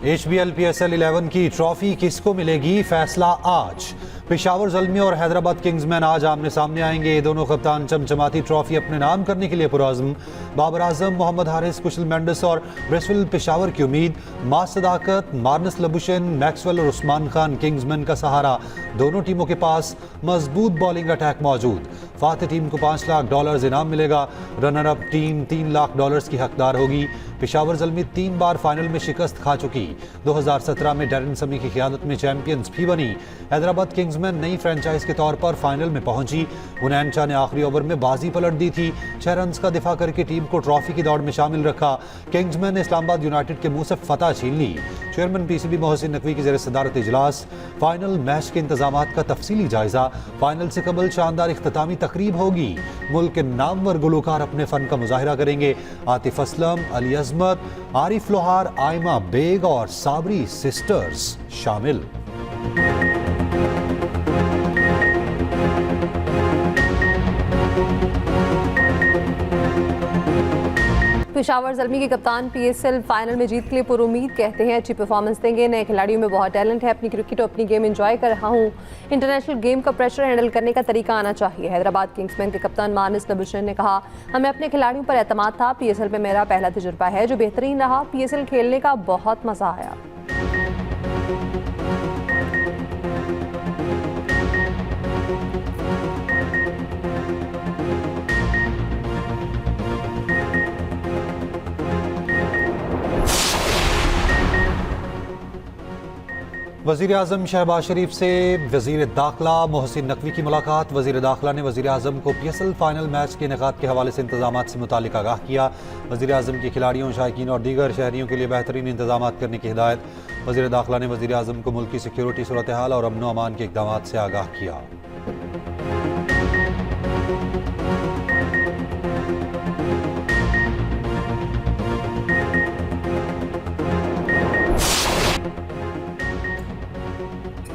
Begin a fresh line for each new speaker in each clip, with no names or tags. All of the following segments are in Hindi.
HBL PSL 11 की ट्रॉफी किसको मिलेगी, फैसला आज। पेशावर ज़ल्मी और हैदराबाद किंग्समैन आज आमने सामने आएंगे। दोनों कप्तान चमचमाती ट्रॉफी अपने नाम करने के लिए पुरअज़्म। बाबर आजम, मोहम्मद हारिस, कुशल मेंडिस और ब्रिस्वेल पेशावर की उम्मीद। मां सदाकत, मार्नस लबुशेन, मैक्सवेल और उस्मान खान किंग्समैन का सहारा। दोनों टीमों के पास मजबूत बॉलिंग अटैक मौजूद। फाते टीम को $5 लाख इनाम मिलेगा। रनर अप टीम $3 लाख की हकदार होगी। पेशावर ज़ल्मी 3 बार फाइनल में शिकस्त खा चुकी। 2017 में डैरन समी की क़ियादत में चैंपियंस भी बनी। हैदराबाद किंग्समैन नई फ्रेंचाइज के तौर पर फाइनल में पहुंची। हुनैन शाह ने आखिरी ओवर में बाजी पलट दी थी। 6 रन्स का दिफा करके टीम को ट्रॉफी की दौड़ में शामिल रखा। किंग्समैन ने इस्लामाबाद यूनाइटेड के मुंह से फतह छीन ली। चेयरमैन PCB मोहसिन नकवी की ज़ेर सदारत इजलास। फाइनल मैच के इंतजामात का तफसीली जायजा। फाइनल से कबल शानदार इख्तितामी तकरीब होगी। मुल्क के नामवर गुलकार अपने फन का मुजाहिरा करेंगे। आतिफ असलम, अली अजमत, आरिफ लोहार, आयमा बेग और साबरी सिस्टर्स शामिल।
पेशावर ज़ल्मी के कप्तान PSL फाइनल में जीत के लिए पुरुमीद, कहते हैं अच्छी परफॉर्मेंस देंगे। नए खिलाड़ियों में बहुत टैलेंट है। अपनी क्रिकेट और अपनी गेम एंजॉय कर रहा हूँ। इंटरनेशनल गेम का प्रेशर हैंडल करने का तरीका आना चाहिए। हैदराबाद किंग्समैन के कप्तान मार्नस लबुशेन ने कहा, हमें अपने खिलाड़ियों पर एतमाद था। PSL में मेरा पहला तजुर्बा है जो बेहतरीन रहा। PSL खेलने का बहुत मजा आया।
वज़ीर आज़म शहबाज शरीफ से वज़ीर दाखिला मोहसिन नकवी की मुलाकात। वज़ीर दाखिला ने वज़ीर आज़म को PSL फाइनल मैच के इनेकाद के हवाले से इंतजामात से मुतालिक आगाह किया। वज़ीर आज़म के खिलाड़ियों, शायकीन और दीगर शहरियों के लिए बेहतरीन इंतजामात करने की हिदायत। वज़ीर दाखिला ने वज़ीर आज़म को मुल्क की सिक्योरिटी सूरत हाल और अमन अमान के इक़दामात से आगाह किया।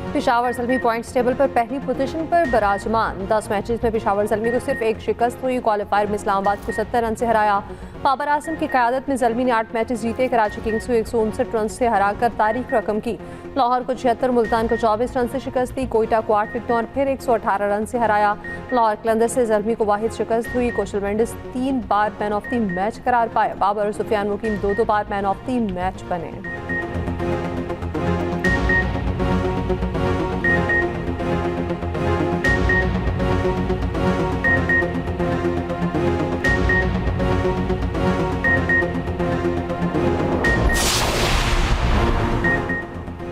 पेशावर ज़ल्मी पॉइंट्स टेबल पर पहली पोजीशन पर बराजमान। 10 मैचेस में पेशावर ज़ल्मी को सिर्फ एक शिकस्त हुई। क्वालिफायर में इस्लामाबाद को 70 रन से हराया। बाबर आजम की क़यादत में ज़ल्मी ने 8 मैचेस जीते। कराची किंग्स को 159 रन से हराकर तारीख रकम की। लाहौर को 76, मुल्तान को 24 रन से शिकस्त दी। कोयटा को 8 विकेटों और फिर 118 रन से हराया। लाहौर कलंदर से ज़ल्मी को वाहिद शिकस्त हुई। कुशल मेंडिस 3 बार मैन ऑफ द मैच करार पाए। बाबर और सुफियान मुकीम 2 बार मैन ऑफ द मैच बने।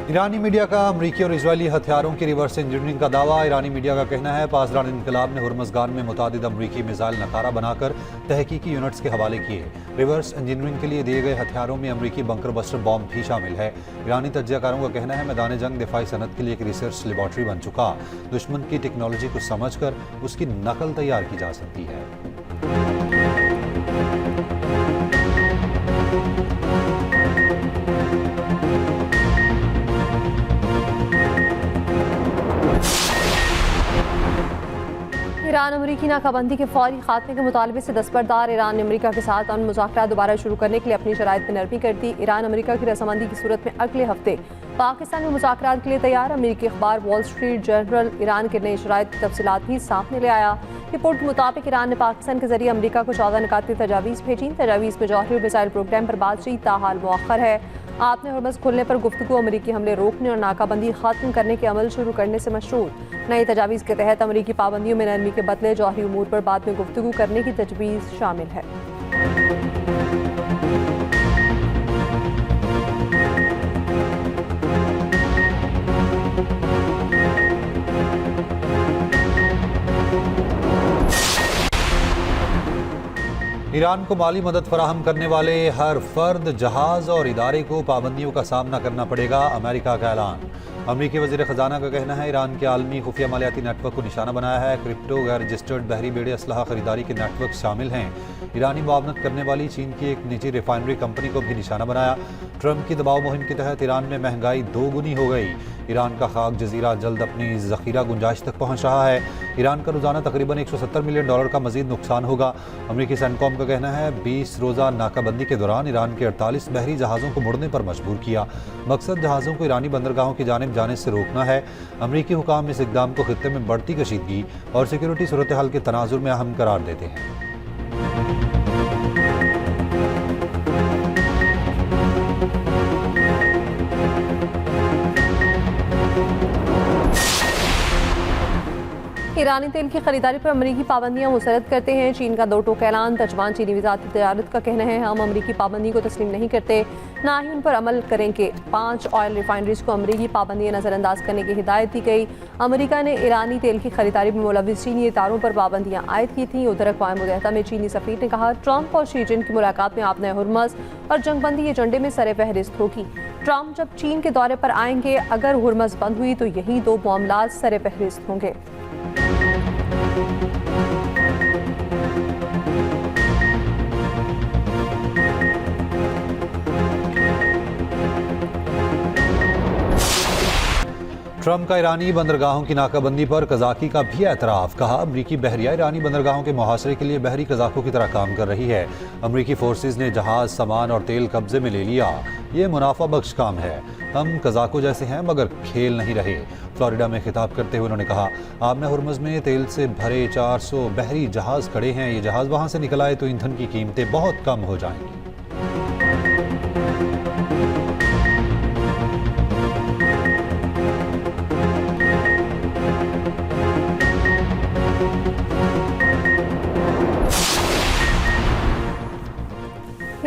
ईरानी मीडिया का अमरीकी और इजरायली हथियारों की रिवर्स इंजीनियरिंग का दावा। ईरानी मीडिया का कहना है पासदार इनकलाब ने हुर्मज़गान में मुतादिद अमरीकी मिसाइल नकारा बनाकर तहकीकी यूनिट्स के हवाले किए। रिवर्स इंजीनियरिंग के लिए दिए गए हथियारों में अमरीकी बंकर बस्टर बॉम्ब भी शामिल है। ईरानी तज्ज़ियाकारों का कहना है मैदान जंग दिफाई सनत के लिए एक रिसर्च लेबॉर्ट्री बन चुका। दुश्मन की टेक्नोलॉजी को समझ कर उसकी नकल तैयार की जा सकती है।
ईरान अमरीकी नाकाबंदी के फौरी खात्मे के मुतालबे से दस्तबरदार। ईरान ने अमरीका के साथ अमन मुज़ाकरात दोबारा शुरू करने के लिए अपनी शराइत में नरमी कर दी। ईरान अमरीका की रजामंदी की सूरत में अगले हफ्ते पाकिस्तान में मुज़ाकरात के लिए तैयार। अमरीकी अखबार वॉल स्ट्रीट जर्नल ईरान के नई शराइत की तफसीलात भी सामने ले आया। रिपोर्ट के मुताबिक ईरान ने पाकिस्तान के जरिए अमरीका को 14 निकात की तजावीज़ भेजी। तजावीज़ में जौहरी मिसाइल प्रोग्राम पर बातचीत ताहाल मौखर है। आपने हुर्मज़ खुलने पर गुफ्तगू, अमरीकी हमले रोकने और नाकाबंदी खत्म करने के अमल शुरू करने से मशरूत। नई तजावीज़ के तहत अमरीकी पाबंदियों में नरमी के बदले जौहरी उमूर पर बाद में गुफ्तगू करने की तजवीज़ शामिल है।
ईरान को माली मदद फराहम करने वाले हर फर्द, जहाज़ और इदारे को पाबंदियों का सामना करना पड़ेगा। अमेरिका का ऐलान। अमरीकी वज़ीर ख़जाना का कहना है ईरान के आलमी खुफिया मालियाती नेटवर्क को निशाना बनाया है। क्रिप्टो, गैर रजिस्टर्ड बहरी बेड़े असलहा खरीदारी के नेटवर्क शामिल हैं। ईरानी मुआवनत करने वाली चीन की एक निजी रिफाइनरी कंपनी को भी निशाना बनाया। ट्रंप की दबाव मुहिम के तहत ईरान में महंगाई 2 गुनी हो गई। ईरान का खाक जजीरा जल्द अपनी ज़ख़ीरा गुंजाइश तक पहुँच रहा है। ईरान का रोजाना तकरीबन $170 मिलियन का मजीद नुकसान होगा। अमरीकी सेंटकॉम का कहना है 20 रोजा नाकाबंदी के दौरान ईरान के 48 बहरी जहाज़ों को मुड़ने पर मजबूर किया। मकसद जहाज़ों को ईरानी बंदरगाहों की जानिब जाने से रोकना है। अमरीकी हुकाम इस इक़दाम को खित्ते में बढ़ती कशीदगी और सिक्योरिटी सूरत हाल के तनाजुर में अहम करार देते हैं।
ईरानी तेल की खरीदारी पर अमरीकी पाबंदियां मुस्तरद करते हैं। चीन का दो टोका ऐलान। तर्जमान चीनी वज़ारत तिजारत का कहना है हम अमरीकी पाबंदी को तस्लीम नहीं करते, ना ही उन पर अमल करेंगे। 5 ऑयल रिफाइनरीज को अमरीकी पाबंदियां नज़रअंदाज करने की हिदायत दी गई। अमरीका ने ईरानी तेल की खरीदारी में मुलविस चीनी इदारों पर पाबंदियां आयद की थी। उधर अक़वाम मुत्तहिदा में चीनी सफ़ीर ने कहा ट्रंप और शी जिनपिंग की मुलाकात में आपने हुर्मज़ और जंगबंदी एजेंडे में सर फहरिस्त होगी। ट्रंप जब चीन के दौरे पर आएंगे, अगर हुर्मज़ बंद हुई तो यही 2 मामलात सर फहरिस्त होंगे।
ट्रंप का ईरानी बंदरगाहों की नाकाबंदी पर कजाकी का भी एतराफ़। कहा अमरीकी बहरिया ईरानी बंदरगाहों के मुहासरे के लिए बहरी कजाकों की तरह काम कर रही है। अमरीकी फोर्सेज ने जहाज, सामान और तेल कब्जे में ले लिया। ये मुनाफा बख्श काम है। हम कजाकों जैसे हैं मगर खेल नहीं रहे। फ्लोरिडा में खिताब करते हुए उन्होंने कहा आमना हुर्मज़ में तेल से भरे 400 बहरी जहाज़ खड़े हैं। ये जहाज़ वहाँ से निकल आए तो ईंधन की कीमतें बहुत कम हो जाएंगी।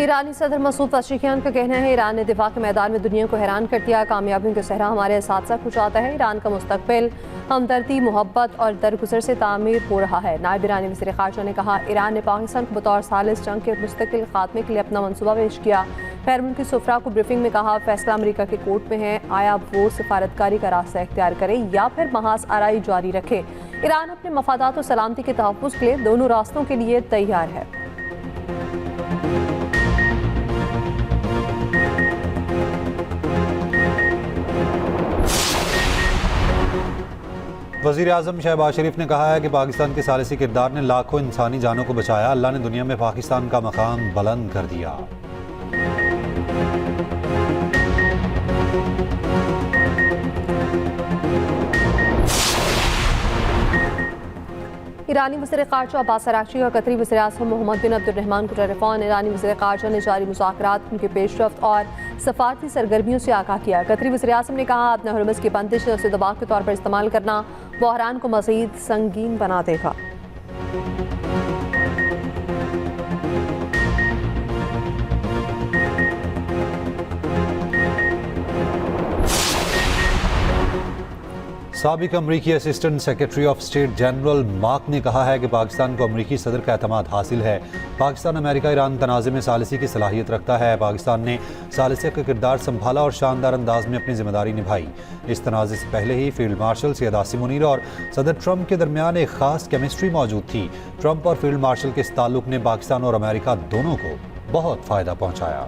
ईरानी सदर मसूद पज़ेशिकियान का कहना है ईरान ने दिफा के मैदान में दुनिया को हैरान कर दिया। कामयाबियों का सहरा हमारे साथ साथ कुचाता है। ईरान का मुस्तकबिल हमदर्दी, मोहब्बत और दरगुजर से तामीर हो रहा है। नायब ईरानी वज़ीर ख़ारजा ने कहा ईरान ने पाकिस्तान को बतौर सालिस जंग के मुस्तकिल खात्मे के लिए अपना मनसूबा पेश किया। गैर मुल्की सुफरा को ब्रीफिंग में कहा फैसला अमरीका के कोर्ट में है। आया वो सिफारतकारी का रास्ता इख्तियार करे या फिर महाज आराई जारी रखे। ईरान अपने मफादात और सलामती के तहफ़्फ़ुज़ के लिए दोनों रास्तों के लिए तैयार है।
वज़ीर आज़म शहबाज शरीफ ने कहा है कि पाकिस्तान के सालिसी किरदार ने लाखों इंसानी जानों को बचाया। अल्लाह ने दुनिया में पाकिस्तान का मकाम बुलंद कर दिया।
ईरानी वज़ीर ख़ारजा अब्बास अराग़ची का कतरी वज़ीर आज़म मोहम्मद बिन अब्दुर्रहमान को टेलीफोन। ईरानी वज़ीर ख़ारजा ने जारी मुज़ाकरात, उनके पेशरफ्त और सफारती सरगर्मियों से आगाह किया। कतरी वज़ीर आज़म ने कहा अपने हुर्मज़ की बंदिश उसे दबाव के तौर पर इस्तेमाल करना बहरान को मज़ीद संगीन बना देगा।
साबिक अमरीकी assistant secretary of state general mark ने कहा है कि पाकिस्तान को अमरीकी सदर का एतमाद हासिल है। पाकिस्तान अमेरिका ईरान तनाज़े में सालिसी की सलाहियत रखता है। पाकिस्तान ने सालिसियत का किरदार संभाला और शानदार अंदाज में अपनी जिम्मेदारी निभाई। इस तनाज़े से पहले ही फील्ड मार्शल सैयद आसिम मुनीर और सदर ट्रंप के दरमियान एक खास केमिस्ट्री मौजूद थी। ट्रंप और फील्ड मार्शल के इस ताल्लुक ने पाकिस्तान और अमेरिका दोनों को बहुत फ़ायदा पहुँचाया।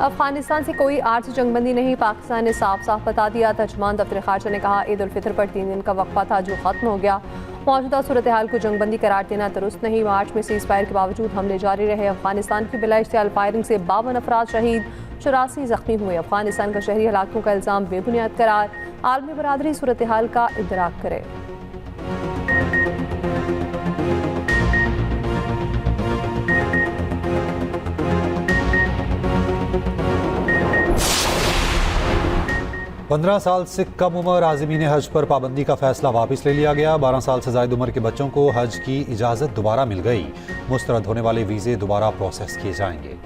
अफगानिस्तान से कोई आर्जी जंगबंदी नहीं, पाकिस्तान ने साफ साफ बता दिया। तर्जुमान दफ्तर ख़ारजा ने कहा ईद उल फितर पर 3 दिन का वक्फा था जो ख़त्म हो गया। मौजूदा सूरत हाल को जंगबंदी करार देना दुरुस्त नहीं। मार्च में सीज़ फायर के बावजूद हमले जारी रहे। अफगानिस्तान की बिला इश्तियाल फायरिंग से 52 अफराद शहीद, 84 जख्मी हुए। अफगानिस्तान का शहरी हलाकों का इल्ज़ाम बेबुनियाद करार। आलमी बरादरी सूरत हाल का इदराक करे।
पंद्रह साल से कम उम्र आज़मीन हज पर पाबंदी का फैसला वापस ले लिया गया। 12 साल से ज़ायद उम्र के बच्चों को हज की इजाज़त दोबारा मिल गई। मुस्तरद होने वाले वीज़े दोबारा प्रोसेस किए जाएंगे।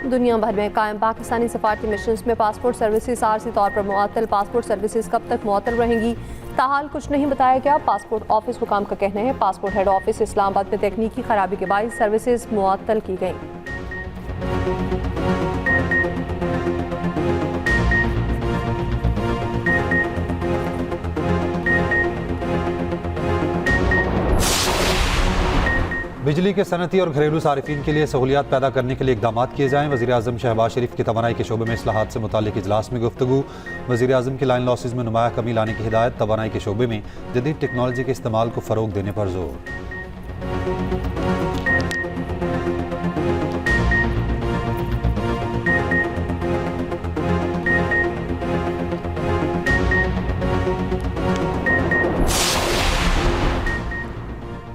दुनिया भर में कायम पाकिस्तानी सफारती मिशंस में पासपोर्ट सर्विसेज आर्जी तौर पर मुअत्तल। पासपोर्ट सर्विसेज कब तक मुअत्तल रहेंगी, ताहाल कुछ नहीं बताया गया। पासपोर्ट ऑफिस हुकाम का कहना है पासपोर्ट हेड ऑफिस इस्लामाबाद में तकनीकी खराबी के बायस सर्विसेज मुअत्तल की गई।
बिजली के सनती और घरेलू सारिफिन के लिए सहूलियात पैदा करने के लिए इकदाम किए जाएँ। वज़ीर-ए-आज़म शहबाज शरीफ की तवानाई के शोबे में इस्लाहात से मुताल्लिक़ इजलास में गुफ्तगू। वज़ीर-ए-आज़म की लाइन लॉसेज में नुमाया कमी लाने की हिदायत। तवानाई के शोबे में जदीद टेक्नोलॉजी के इस्तेमाल को फ़रोग देने पर जोर।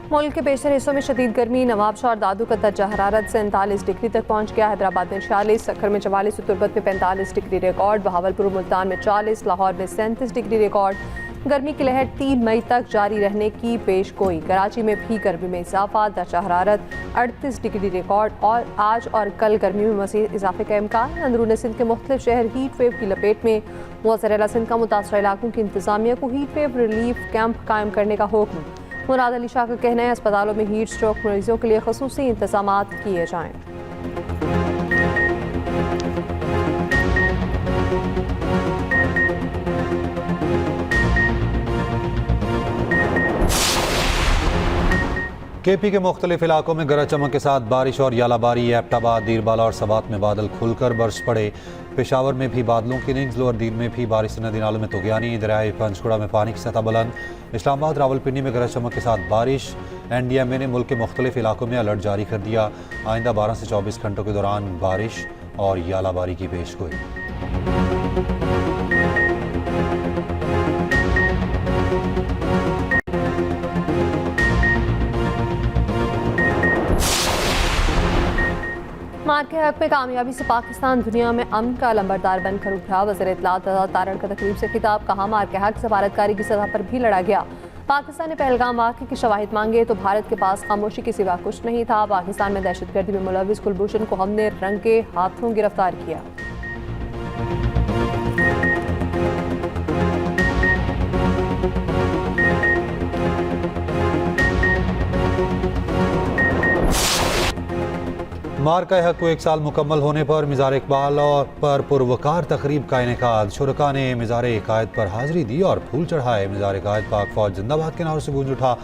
मुल्क के बेशतर हिस्सों में शदीद गर्मी। नवाबशाह और दादू का दर्जा हरारत 47 डिग्री तक पहुंच गया। हैदराबाद में 46, सक्खर में 44, तुर्बत में 45 डिग्री रिकॉर्ड। बहावलपुर मुल्तान में 40, लाहौर में 37 डिग्री रिकॉर्ड। गर्मी की लहर 3 मई तक जारी रहने की पेशगोई। कराची में भी गर्मी में इजाफा, दर्जा हरारत 38 डिग्री रिकॉर्ड। और आज और कल गर्मी में मज़ीद इजाफे का इम्कान। अंदरून सिंध के मुख्तलिफ शहर हीट वेव की लपेट में। वज़ीर आला सिंध का मुतासरा इलाकों की इंतजामिया को हीट वेव रिलीफ कैंप कायम करने का हुक्म। मुराद अली शाह का कहना है अस्पतालों में हीट स्ट्रोक मरीजों के लिए ख़ुसूसी इंतजाम किए जाएँ।
KP के मुख्तलिफ इलाकों में गरज चमक के साथ बारिश और यालाबारी। एबटाबाद, दीरबाला और सबात में बादल खुलकर बरस पड़े। पेशावर में भी बादलों की रिंग्स। लोअर दीन में भी बारिश से नदी नालों में तुगयानी। दरियाए पंचकुड़ा में पानी की सतह बुलंद। इस्लामाबाद, रावलपिंडी में गरज चमक के साथ बारिश। NDMA ने मुल्क के मुख्तलिफ इलाकों में अलर्ट जारी कर दिया। आइंदा 12 से 24 घंटों के दौरान बारिश और यालाबारी की पेशगोई।
मार के हक में कामयाबी से पाकिस्तान दुनिया में अमन का लंबरदार बनकर उभरा। वज़ीर इत्तलात तारण का तकरीब से खिताब। कहा, मार के हक सफारतकारी की सतह पर भी लड़ा गया। पाकिस्तान ने पहलगाम वाक़े के शवाहिद मांगे तो भारत के पास खामोशी के सिवा कुछ नहीं था। पाकिस्तान में दहशतगर्दी में मुलविस कुलभूषण को हमने रंगे हाथों गिरफ्तार किया।
मार का हक को 1 साल मुकम्मल होने पर मिज़ार इकबाल और पर पुरवकार तकरीब का इनेकाद। शुरका ने मिज़ार कायद पर हाजिरी दी और फूल चढ़ाए। मिज़ार कायद पाक फौज जिंदाबाद के नारों से गूंज उठा।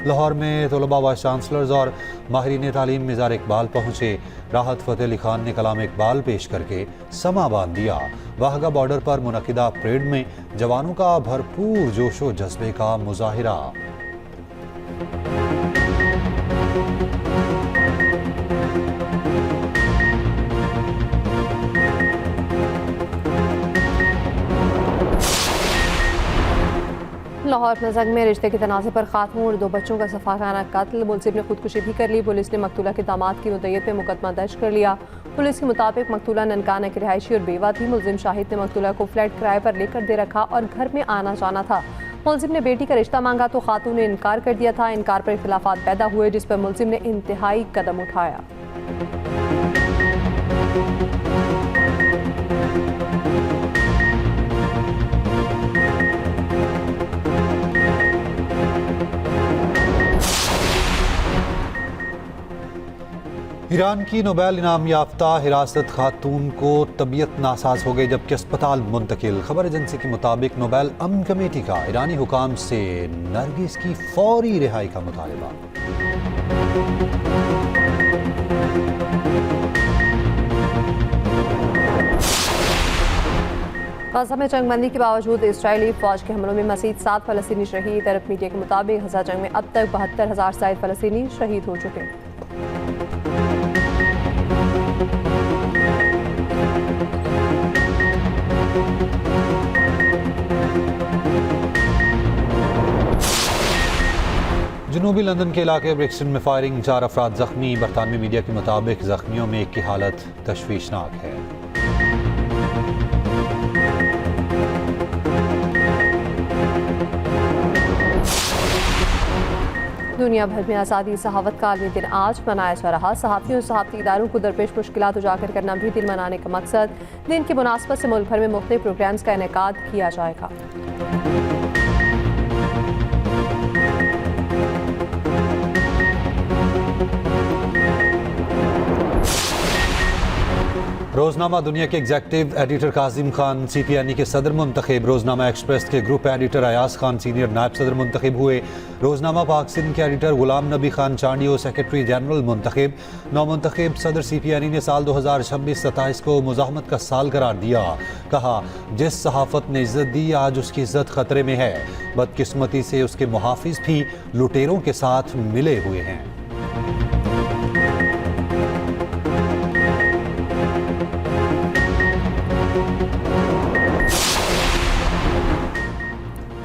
लाहौर में तलबा, वाइस चांसलर्स और माहिरीन तालीम मिज़ार इकबाल पहुँचे। राहत फ़तेह अली खान ने कलाम इकबाल पेश करके समा बांध दिया। वाहगा बॉर्डर पर मुनक़िदा परेड में जवानों का भरपूर जोशो जज्बे का मुजाहिरा।
लाहौर में जंग में रिश्ते के तनाज़े पर खात्मों और 2 बच्चों का सफाकाना कत्ल। मुलजिम ने खुदकुशी भी कर ली। पुलिस ने मकतूला के दामाद की मुद्दत में मुकदमा दर्ज कर लिया। पुलिस के मुताबिक मकतूला ननकाना की रिहायशी और बेवा थी। मुलजिम शाहिद ने मकतूला को फ्लैट किराए पर लेकर दे रखा और घर में आना जाना था। मुलजिम ने बेटी का रिश्ता मांगा तो खातून ने इनकार कर दिया था। इनकार पर इख्तिलाफात पैदा हुए, जिस पर मुलजिम ने इंतहाई कदम उठाया।
ईरान की नोबेल इनाम याफ्ता हिरासत खातून को तबीयत नासाज हो गई, जबकि अस्पताल मुंतकिल। खबर एजेंसी के मुताबिक नोबेल अमन कमेटी का ईरानी हुकाम से नरगिस की फौरी रिहाई का मुतालबा।
गाज़ा में जंगबंदी के बावजूद इजरायली फौज के हमलों में मज़ीद 7 फ़लस्तीनी शहीद। अरब मीडिया के मुताबिक गज़ा जंग में अब तक 72,000 से ज़ायद फ़लस्तीनी शहीद हो चुके।
जनूबी लंदन के इलाके ब्रिक्सटन में फायरिंग, 4 अफराद जख्मी। बरतानवी मीडिया के मुताबिक जख्मियों में एक की हालत तशवीशनाक है।
दुनिया भर में आज़ादी सहावत का आलमी दिन आज मनाया जा रहा। सहाफ़ियों और सहाफ़ती इदारों को दरपेश मुश्किलात उजागर करना भी दिन मनाने का मकसद। दिन की मुनासबत से मुल्क भर में मुख्तलिफ प्रोग्राम्स का इनेकाद किया जाएगा।
रोजनामा दुनिया के executive editor Kazim Khan CPNE के सदर मुंतखब। रोजनामा एक्सप्रेस के group editor Ayaz Khan senior नायब सदर मुंतखब हुए। रोजनामा पाक सिंध के editor Ghulam Nabi Khan Chandio secretary general मुंतखब। नौमुंतखब सदर CPNE ने साल 2026-27 को मुजाहमत का साल करार दिया। कहा, जिस सहाफत ने इज्जत दी आज उसकी इज्जत खतरे में है। बदकिस्मती से उसके मुहाफिज भी लुटेरों के साथ मिले हुए हैं।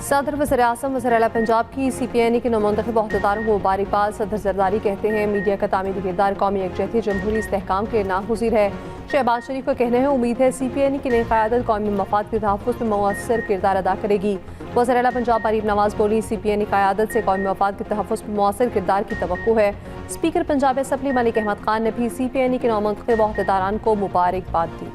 सदर वज़ीर-ए-आज़म वज़ीर-ए-आला पंजाब की CPNE के नौमुंतखब अहदेदारों को मुबारकबाद। सदर जरदारी कहते हैं, मीडिया का तामीरी किरदार कौमी यकजहती जमहूरी इस्तेहकाम के नागुज़ीर है। शहबाज शरीफ का कहना है, उम्मीद है CPNE की नई क़यादत कौमी मफाद के तहफ़्फ़ुज़ में मौसर किरदार अदा करेगी। वज़ीर-ए-आला पंजाब आरिफ नवाज़ बोली, CPNE क़यादत से कौमी मफाद के तहफ़्फ़ुज़ में मौसर किरदार की तवक्को है। स्पीकर पंजाब असम्बली मलिक अहमद खान ने भी CPNE के नौमुंतखब अहदेदारान को मुबारकबाद दी।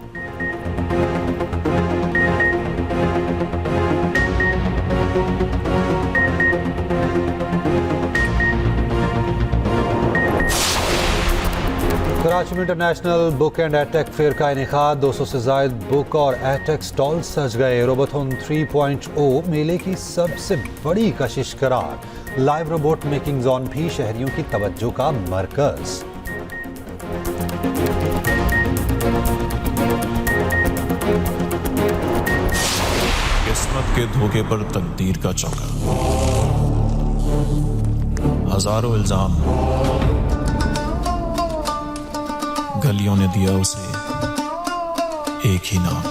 कराची में इंटरनेशनल बुक एंड एटेक फेयर का इनेकाद। 200 से ज़ायद बुक और एटेक स्टॉल सज गए। रोबोथॉन 3.0 मेले की सबसे बड़ी कशिश करार। लाइव रोबोट मेकिंग जोन भी शहरियों की तवज्जो का मरकज।
किस्मत के धोखे पर तकदीर का चौका। हजारों इल्जाम, गलियों ने दिया उसे एक ही नाम,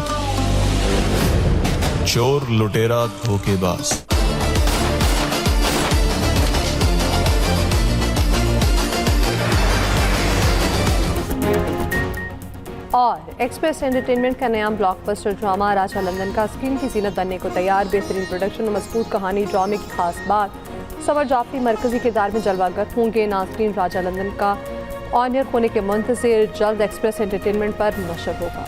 चोर, लुटेरा, धोखेबाज।
और एक्सप्रेस एंटरटेनमेंट का नया ब्लॉकबस्टर ड्रामा राजा लंदन का स्क्रीन की जीनत बनने को तैयार। बेहतरीन प्रोडक्शन और मजबूत कहानी। ड्रामे की खास बात, सवर जाफरी मरकजी किरदार में जलवागर होंगे। नाज़रीन राजा लंदन का ऑन एयर होने के मुंतज़िर, जल्द एक्सप्रेस एंटरटेनमेंट पर नशर होगा।